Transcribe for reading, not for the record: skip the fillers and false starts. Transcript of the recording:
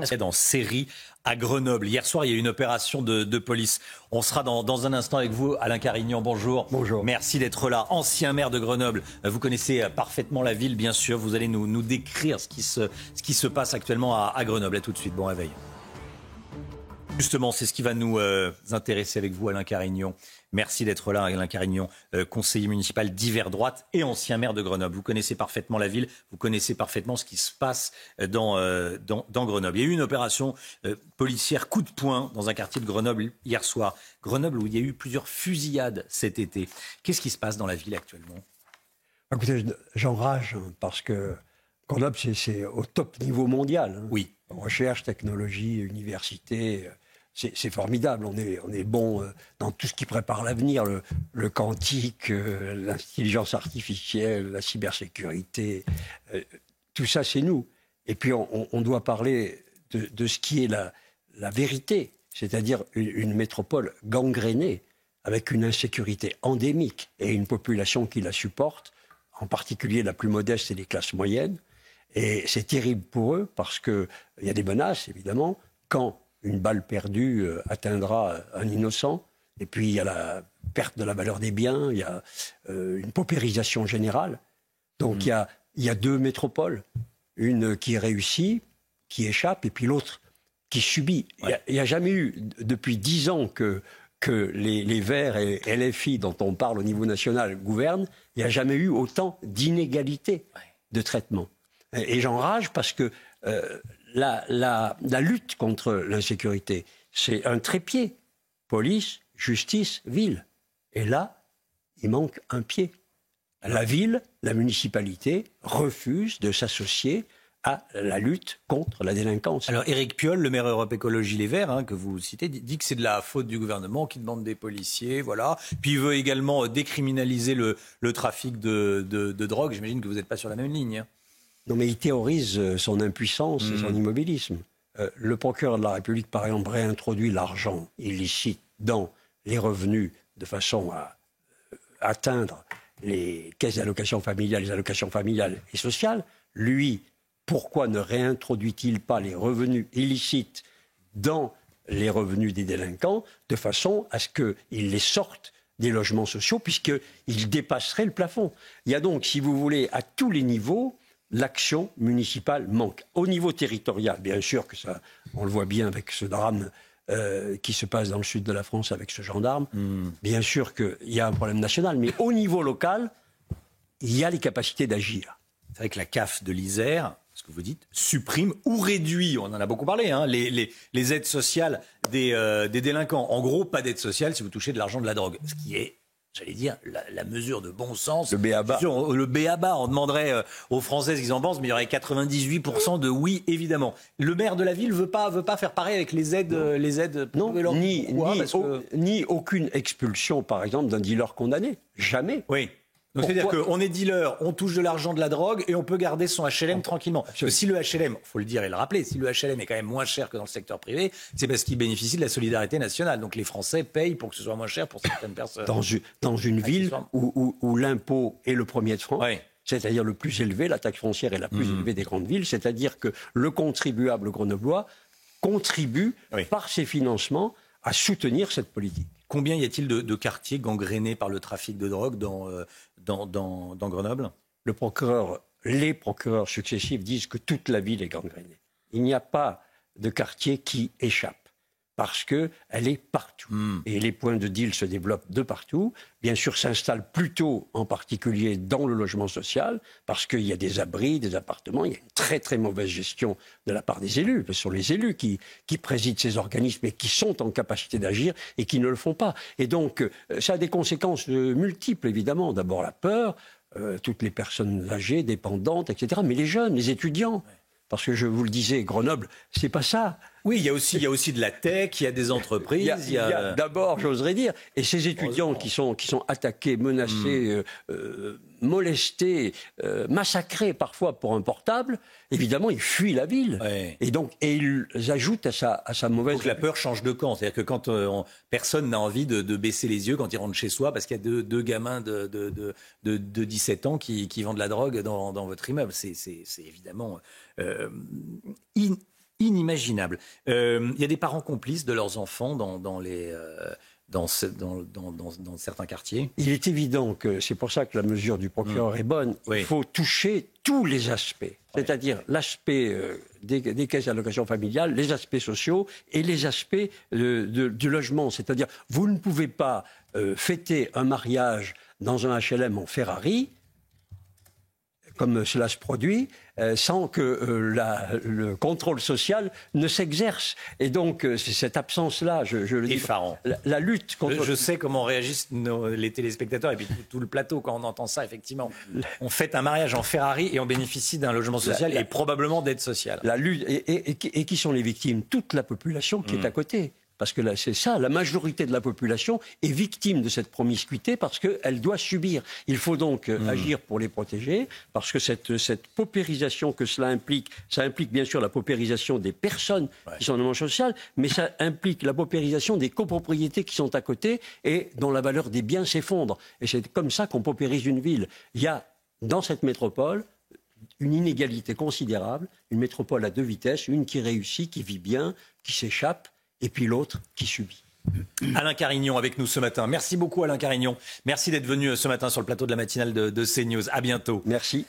temps. C'est en série à Grenoble. Hier soir, il y a eu une opération de police. On sera dans un instant avec vous, Alain Carignan. Bonjour. Bonjour. Merci d'être là. Ancien maire de Grenoble. Vous connaissez parfaitement la ville, bien sûr. Vous allez nous décrire ce qui se passe actuellement à Grenoble. À tout de suite. Bon réveil. Justement, c'est ce qui va nous intéresser avec vous, Alain Carignan. Merci d'être là, Alain Carignan, conseiller municipal d'hiver droite et ancien maire de Grenoble. Vous connaissez parfaitement la ville, vous connaissez parfaitement ce qui se passe dans Grenoble. Il y a eu une opération policière coup de poing dans un quartier de Grenoble hier soir. Grenoble où il y a eu plusieurs fusillades cet été. Qu'est-ce qui se passe dans la ville actuellement ? Écoutez, j'enrage parce que Grenoble, c'est au top niveau mondial. Hein. Oui. Recherche, technologie, université... C'est formidable, on est bon dans tout ce qui prépare l'avenir, le quantique, l'intelligence artificielle, la cybersécurité, tout ça c'est nous. Et puis on doit parler de ce qui est la vérité, c'est-à-dire une métropole gangrénée, avec une insécurité endémique et une population qui la supporte, en particulier la plus modeste et les classes moyennes. Et c'est terrible pour eux parce qu'il y a des menaces, évidemment, quand une balle perdue atteindra un innocent. Et puis, il y a la perte de la valeur des biens, il y a une paupérisation générale. Donc, il y a deux métropoles. Une qui réussit, qui échappe, et puis l'autre qui subit. Ouais. Il n'y a jamais eu, depuis 10 ans que les Verts et LFI, dont on parle au niveau national, gouvernent, il n'y a jamais eu autant d'inégalités de traitement. Et j'enrage parce que... La lutte contre l'insécurité, c'est un trépied. Police, justice, ville. Et là, il manque un pied. La ville, la municipalité, refuse de s'associer à la lutte contre la délinquance. Alors Éric Piolle, le maire Europe Écologie Les Verts, que vous citez, dit que c'est de la faute du gouvernement qui demande des policiers, voilà. Puis il veut également décriminaliser le trafic de drogue. J'imagine que vous n'êtes pas sur la même ligne. Hein. Non, mais il théorise son impuissance et son immobilisme. Le procureur de la République, par exemple, réintroduit l'argent illicite dans les revenus de façon à atteindre les caisses d'allocation familiale, les allocations familiales et sociales. Lui, pourquoi ne réintroduit-il pas les revenus illicites dans les revenus des délinquants de façon à ce qu'ils les sortent des logements sociaux, puisqu'ils dépasseraient le plafond. Il y a donc, si vous voulez, à tous les niveaux, l'action municipale manque. Au niveau territorial, bien sûr que ça, on le voit bien avec ce drame qui se passe dans le sud de la France avec ce gendarme. Bien sûr qu'il y a un problème national, mais au niveau local, il y a les capacités d'agir. C'est vrai que la CAF de l'Isère, ce que vous dites, supprime ou réduit, on en a beaucoup parlé, les aides sociales des délinquants. En gros, pas d'aide sociale si vous touchez de l'argent de la drogue, ce qui est... J'allais dire, la mesure de bon sens. Le b.a.-ba. Le b.a.-ba. On demanderait aux Français ce qu'ils en pensent, mais il y aurait 98% de oui, évidemment. Le maire de la ville veut pas faire pareil avec les aides. Non, ni aucune expulsion, par exemple, d'un dealer condamné. Jamais. Oui. Donc c'est-à-dire qu'on est dealer, on touche de l'argent de la drogue et on peut garder son HLM tranquillement. Parce que si le HLM, il faut le dire et le rappeler, si le HLM est quand même moins cher que dans le secteur privé, c'est parce qu'il bénéficie de la solidarité nationale. Donc les Français payent pour que ce soit moins cher pour certaines personnes. Dans une ville où l'impôt est le premier de France, oui. C'est-à-dire le plus élevé, la taxe foncière est la plus élevée des grandes villes, c'est-à-dire que le contribuable grenoblois contribue par ses financements à soutenir cette politique. Combien y a-t-il de quartiers gangrénés par le trafic de drogue dans Grenoble ? Les procureurs successifs disent que toute la ville est gangrénée. Il n'y a pas de quartier qui échappe parce qu'elle est partout. Et les points de deal se développent de partout. Bien sûr, s'installent plutôt en particulier dans le logement social parce qu'il y a des abris, des appartements. Il y a une très très mauvaise gestion de la part des élus. Ce sont les élus qui président ces organismes et qui sont en capacité d'agir et qui ne le font pas. Et donc, ça a des conséquences multiples, évidemment. D'abord la peur, toutes les personnes âgées, dépendantes, etc. Mais les jeunes, les étudiants. Parce que je vous le disais, Grenoble, c'est pas ça. Oui, il y a aussi de la tech, il y a des entreprises. Il y a d'abord, j'oserais dire, et ces étudiants qui sont attaqués, menacés, molestés, massacrés parfois pour un portable, évidemment, ils fuient la ville. Ouais. Et ils ajoutent à sa mauvaise... Donc la peur change de camp. C'est-à-dire que quand personne n'a envie de baisser les yeux quand il rentre chez soi parce qu'il y a deux gamins de 17 ans qui vendent de la drogue dans votre immeuble. C'est évidemment... inimaginable. Il y a des parents complices de leurs enfants dans certains quartiers. Il est évident que c'est pour ça que la mesure du procureur est bonne. Oui. Il faut toucher tous les aspects, c'est-à-dire l'aspect des caisses d'allocation familiale, les aspects sociaux et les aspects du logement. C'est-à-dire, vous ne pouvez pas fêter un mariage dans un HLM en Ferrari, comme cela se produit, sans que le contrôle social ne s'exerce. Et donc, c'est cette absence-là, je le dis. Effarant. La lutte contre... Je sais comment réagissent les téléspectateurs et puis tout le plateau quand on entend ça, effectivement. On fête un mariage en Ferrari et on bénéficie d'un logement social et probablement d'aide sociale. La lutte, et qui sont les victimes? Toute la population qui est à côté. Parce que là, c'est ça, la majorité de la population est victime de cette promiscuité parce qu'elle doit subir. Il faut donc agir pour les protéger, parce que cette paupérisation que cela implique, ça implique bien sûr la paupérisation des personnes qui sont dans le monde social, mais ça implique la paupérisation des copropriétés qui sont à côté et dont la valeur des biens s'effondre. Et c'est comme ça qu'on paupérise une ville. Il y a, dans cette métropole, une inégalité considérable, une métropole à deux vitesses, une qui réussit, qui vit bien, qui s'échappe, et puis l'autre qui subit. Alain Carignon avec nous ce matin. Merci beaucoup Alain Carignon. Merci d'être venu ce matin sur le plateau de la matinale de CNews. À bientôt. Merci.